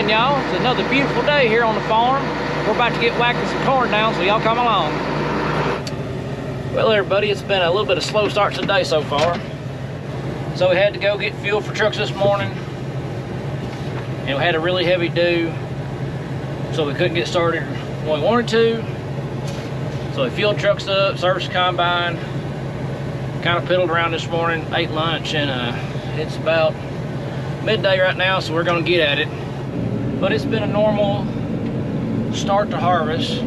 again, y'all. It's another beautiful day here on the farm. We're about to get whacking some corn down, so y'all come along. Well, everybody, it's been a little bit of slow start to the day so far. So we had to go get fuel for trucks this morning, and we had a really heavy dew, so we couldn't get started when we wanted to. So we filled trucks up, serviced the combine, kind of piddled around this morning, ate lunch, and it's about midday right now, so we're gonna get at it. But it's been a normal start to harvest.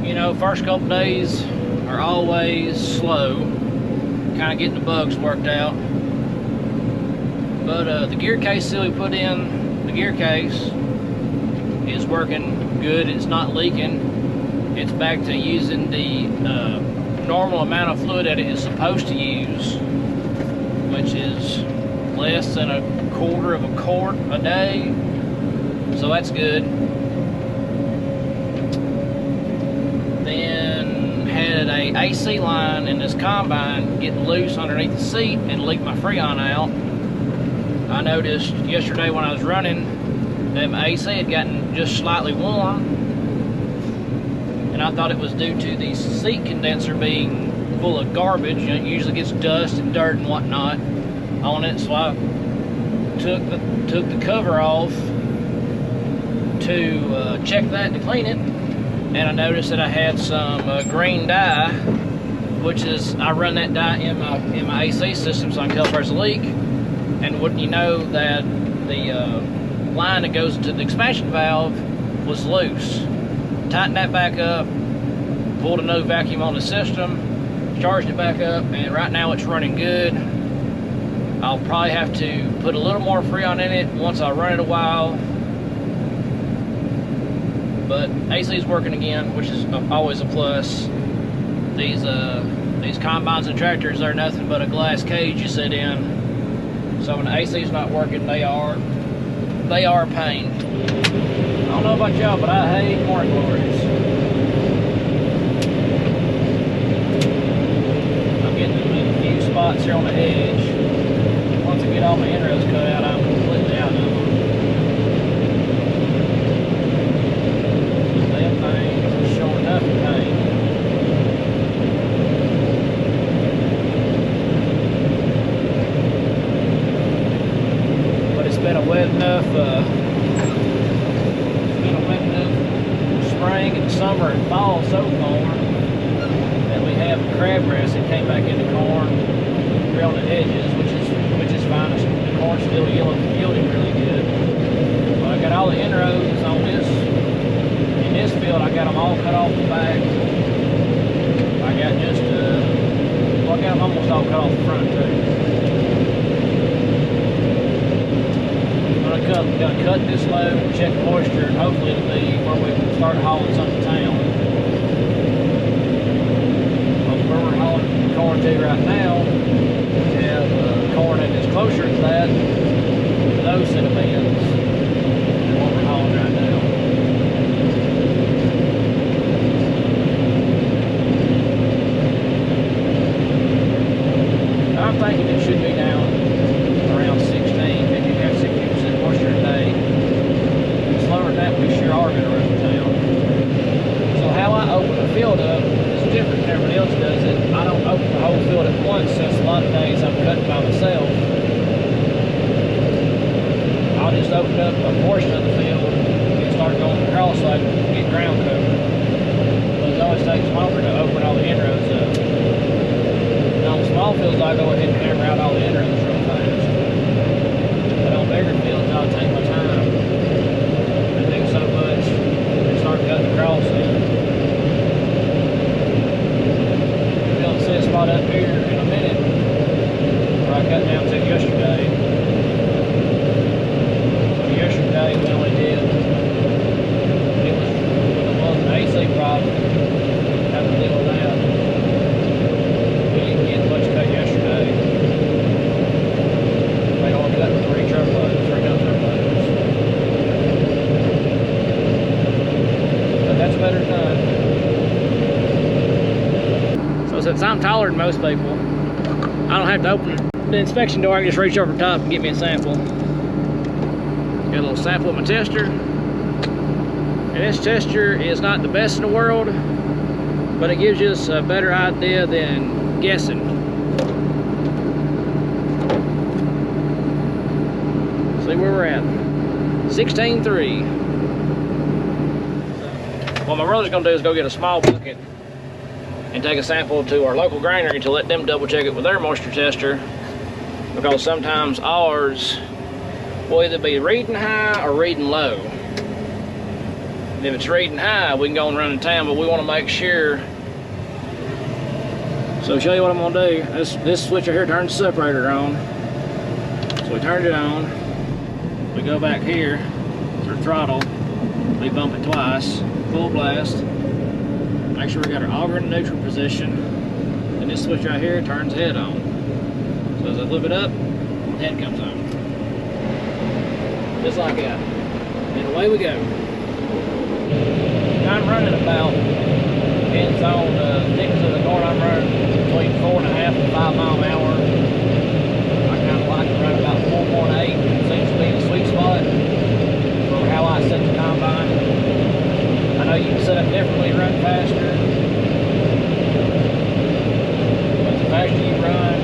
You know, first couple days are always slow, kind of getting the bugs worked out. But the gear case seal we put in the gear case is working good. It's not leaking. It's back to using the normal amount of fluid that it is supposed to use, which is less than a quarter of a quart a day, so that's good. Then had a AC line in this combine getting loose underneath the seat and leaked my Freon out. I noticed yesterday when I was running that my AC had gotten just slightly warm, and I thought it was due to the seat condenser being full of garbage. You know, it usually gets dust and dirt and whatnot on it, so I took the cover off to check that, to clean it, and I noticed that I had some green dye, which is, I run that dye in my AC system so I can tell if there's a leak. And wouldn't you know that the line that goes to the expansion valve was loose. Tightened that back up, pulled a no vacuum on the system, charged it back up, and right now it's running good. I'll probably have to put a little more Freon in it once I run it a while. But AC is working again, which is always a plus. These combines and tractors, they're nothing but a glass cage you sit in. So when the AC is not working, they are a pain. I don't know about y'all, but I hate morning glories. I'm getting them in a few spots here on the edge. Once I get all my inroads cut out, I'm completely out of them. That thing is showing enough pain. But it's been a wet enough, spring and summer and fall so far that we have crabgrass that came back into corn here on the edges, which is fine. The corn's still yielding really good. But I got all the inroads on this. In this field, I got them all cut off the back. I got just well, I got them almost all cut off the front too. But I gotta cut this load and check moisture, and hopefully it'll be where we can start hauling some to town. Where we're hauling corn to right now, we have corn that is closer to that, to those set of bins, than what we're hauling right now. I'm thinking it should be down around 16, if you have 60% moisture today. Slower than that, we sure are going to run to town. So how I open the field up is different than everybody else does it. I don't open the whole field at once, since a lot of days I'm cutting by myself. I'll just open up a portion of the field and start going across so I can get ground cover. But it always takes longer to open all the inroads up. And on small fields, I go ahead and hammer out all the inroads real fast. But on bigger fields, I'll take my time and do so much and start cutting across it. You'll see a spot up here in a minute where I cut down to yesterday. So yesterday we only did, it wasn't an AC problem, have to deal with that. We didn't get much cut yesterday. They only cut 3 truckloads, 3 dump truckloads. But that's better than none. So since I'm taller than most people, I don't have to open the inspection door. I can just reach over the top and get me a sample. Got a little sample of my tester. And this tester is not the best in the world, but it gives us a better idea than guessing. See where we're at. 16.3. What my brother's gonna do is go get a small bucket and take a sample to our local granary to let them double check it with their moisture tester, because sometimes ours will either be reading high or reading low. And if it's reading high, we can go and run in town, but we want to make sure. So I'll show you what I'm gonna do. This switch right here turns the separator on. So we turned it on. We go back here to the throttle. We bump it twice, full blast. Make sure we got our auger in the neutral position. And this switch right here turns the head on. So as I flip it up, the head comes on. Just like that. And away we go. I'm running about, depends on the thickness of the corn, I'm running between 4.5 and 5 miles an hour. I kind of like to run about 4.8. Seems to be the sweet spot for how I set the combine. I know you can set up differently, run faster. But the faster you run,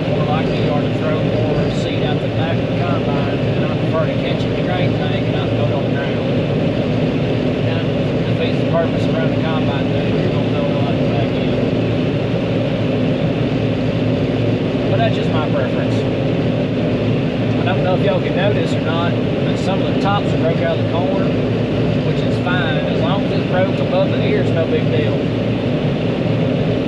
the more likely you are to throw more seed out the back of the combine. And I prefer to catch it in the grain tank and not throw it on the ground. Defeats the purpose around the combine too. You're going to throw a lot back in. But that's just my preference. I don't know if y'all can notice or not, but some of the tops are broke out of the corn, which is fine. As long as it's broke above the ear, it's no big deal.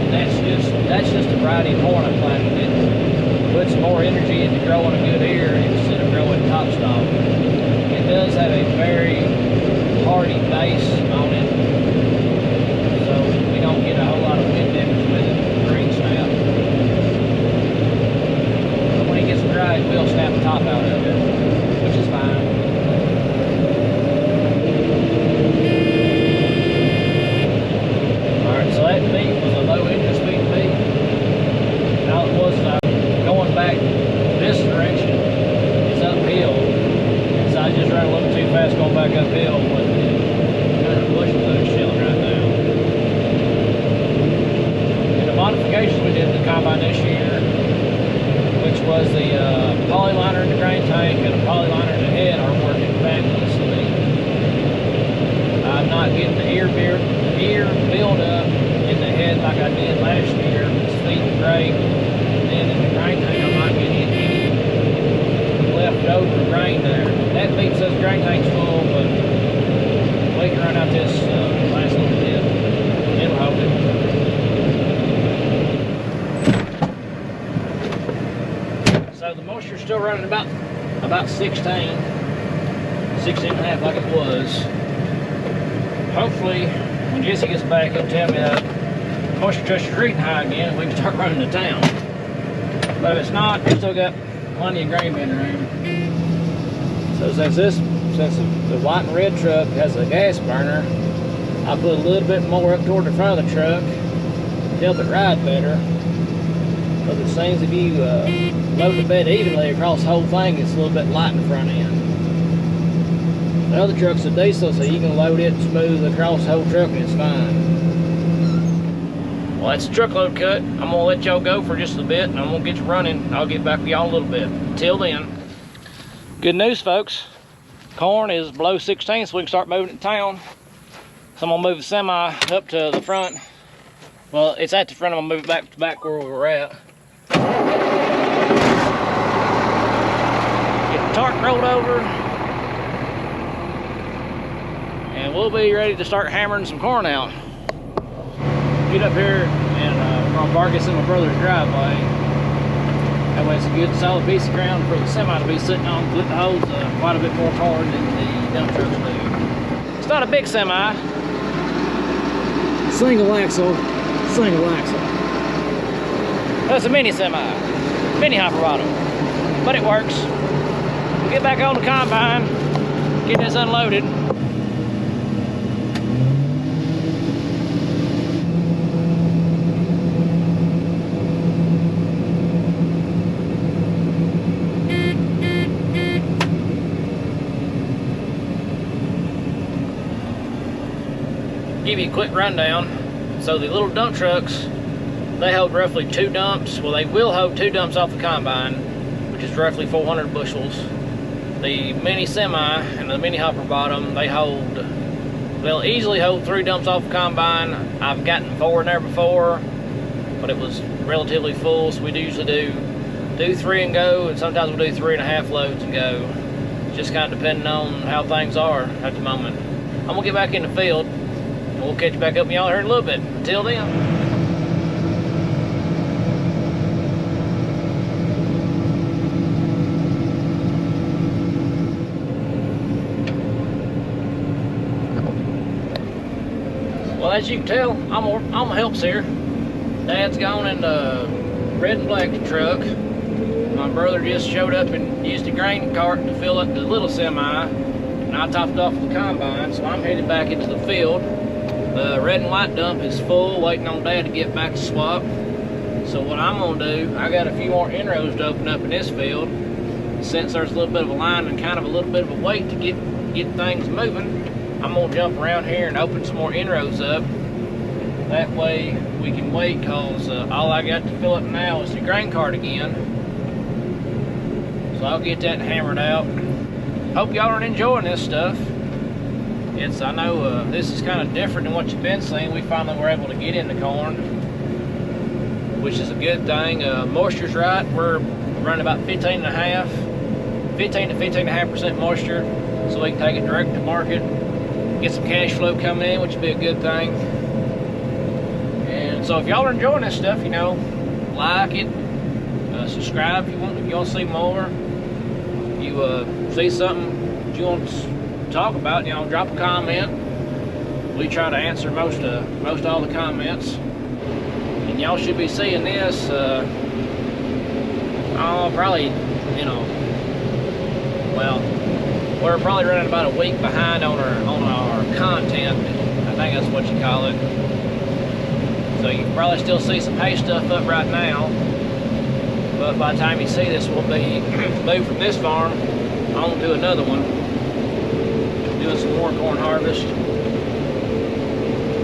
That's just a variety of corn I'm planting. It puts more energy into growing a good ear instead of growing top stalk. It does have a very hardy base on it, so we don't get a whole lot of wind damage with it, green snap. But when it gets dry, it will snap the top out of it, which is fine. Alright, so that beat was a low engine speed beat. Now it was going back this direction, it's uphill. So I just ran a little too fast going back uphill, but the bushels that are chilling right now. And the modifications we did in the combine this year, which was the polyliner in the grain tank and a polyliner in the head, are working fabulously. I'm not getting the ear build up in the head like I did last year. It's feeding great. And then in the grain tank, I'm not getting any leftover grain there. That beat says grain tank's full, but we can run out this last little bit. It'll hold it. So the moisture's still running about 16 and a half like it was. Hopefully, when Jesse gets back, he'll tell me that the moisture tester's reading high again and we can start running to town. But if it's not, we've still got plenty of grain bin room. So since the white and red truck has a gas burner, I put a little bit more up toward the front of the truck to help it ride better. Because it seems if you load the bed evenly across the whole thing, it's a little bit light in the front end. The other truck's a diesel, so you can load it smooth across the whole truck and it's fine. Well, that's the truckload cut. I'm going to let y'all go for just a bit and I'm going to get you running. I'll get back with y'all in a little bit. Till then, good news, folks. Corn is below 16, so we can start moving to town. So I'm going to move the semi up to the front. Well, it's at the front. I'm going to move it back to back where we were at. Get the tarp rolled over. And we'll be ready to start hammering some corn out. Get up here and we're going to park this in my brother's driveway. That way it's a good solid piece of ground for the semi to be sitting on. It holds quite a bit more corn than the dump trucks do. It's not a big semi. Single axle. That's a mini semi. Mini hopper bottom. But it works. We'll get back on the combine. Get this unloaded. you a quick rundown. So the little dump trucks, they hold roughly 2 dumps. Well, they will hold 2 dumps off the combine, which is roughly 400 bushels. The mini semi and the mini hopper bottom, they'll easily hold 3 dumps off the combine. I've gotten 4 in there before, but it was relatively full, so we'd usually do 3 and go, and sometimes we'll do 3.5 loads and go. Just kind of depending on how things are at the moment. I'm gonna get back in the field, and we'll catch back up with y'all here in a little bit. Until then. Well, as you can tell, I'm helps here. Dad's gone in the red and black truck. My brother just showed up and used a grain cart to fill up the little semi, and I topped off the combine, so I'm headed back into the field. The red and white dump is full, waiting on Dad to get back to swap. So what I'm gonna do, I got a few more inroads to open up in this field. Since there's a little bit of a line and kind of a little bit of a wait to get things moving, I'm gonna jump around here and open some more inroads up. That way we can wait, cause all I got to fill up now is the grain cart again. So I'll get that hammered out. Hope y'all are enjoying this stuff. I know this is kind of different than what you've been seeing. We finally were able to get in the corn, which is a good thing. Moisture's right. We're running about 15 to 15.5% moisture, so we can take it direct to market. Get some cash flow coming in, which would be a good thing. And so if y'all are enjoying this stuff, you know, like it, subscribe if you want to see more. If you see something that you want to talk about, you know, drop a comment. We try to answer most all the comments. And y'all should be seeing this, probably, you know, well, we're probably running about a week behind on our content. I think that's what you call it. So you can probably still see some hay stuff up right now. But by the time you see this, we'll be moved from this farm on to another one, doing some more corn harvest.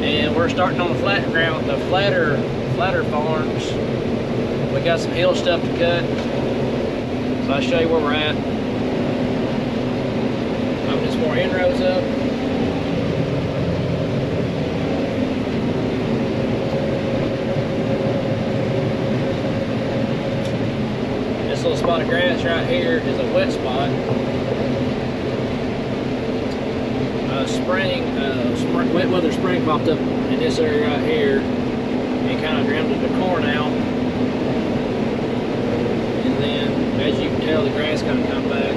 And we're starting on the flat ground, the flatter farms. We got some hill stuff to cut. So I'll show you where we're at. Open some more inroads up. This little spot of grass right here is a wet spot. Wet weather spring popped up in this area right here and kind of drowned the corn out. And then, as you can tell, the grass kind of come back.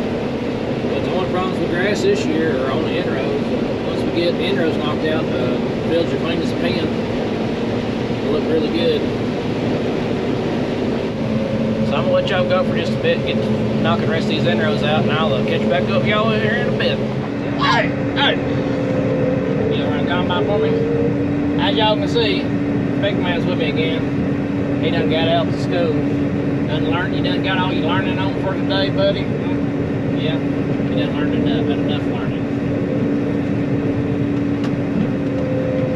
But the only problems with grass this year are on the inroads. Once we get the inroads knocked out, the fields are clean as a pin. They look really good. So I'm gonna let y'all go for just a bit, get knocking the rest of these inroads out, and I'll catch back up with y'all here in a bit. Hey! You run a combine for me? As y'all can see, Big Man's with me again. He done got out to school. You done got all you learning on for today, buddy? Yeah, you done learned enough, had enough learning.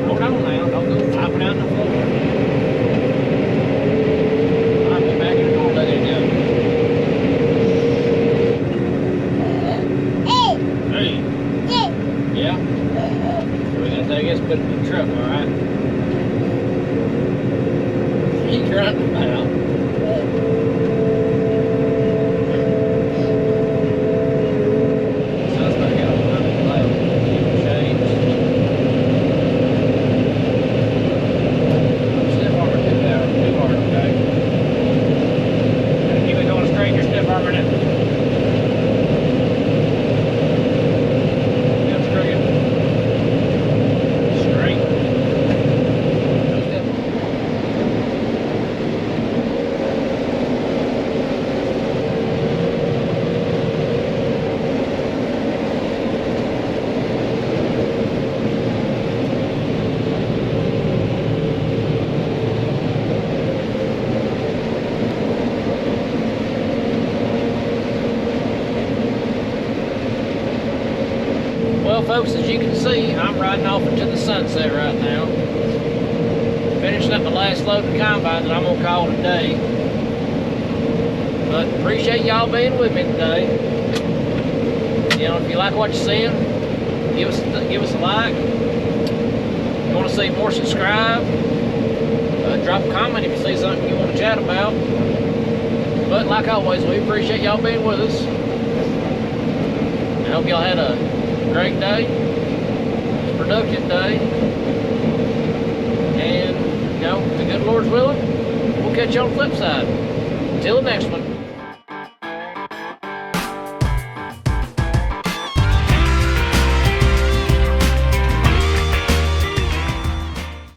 Hold on now, don't go flopping out on the floor. I'll get back in the corn, let it go. Hey! Yeah? We're gonna take this, put it in the truck, alright? He's running about. So let's back out. folks, as you can see, I'm riding off into the sunset right now. Finishing up the last load of the combine that I'm gonna call it a day. But appreciate y'all being with me today. You know, if you like what you're seeing, give us a like. If you want to see more, subscribe. Drop a comment if you see something you want to chat about. But like always, we appreciate y'all being with us. I hope y'all had a great day, a productive day, and you know, if the good Lord's willing, we'll catch you on the flip side. Until the next one.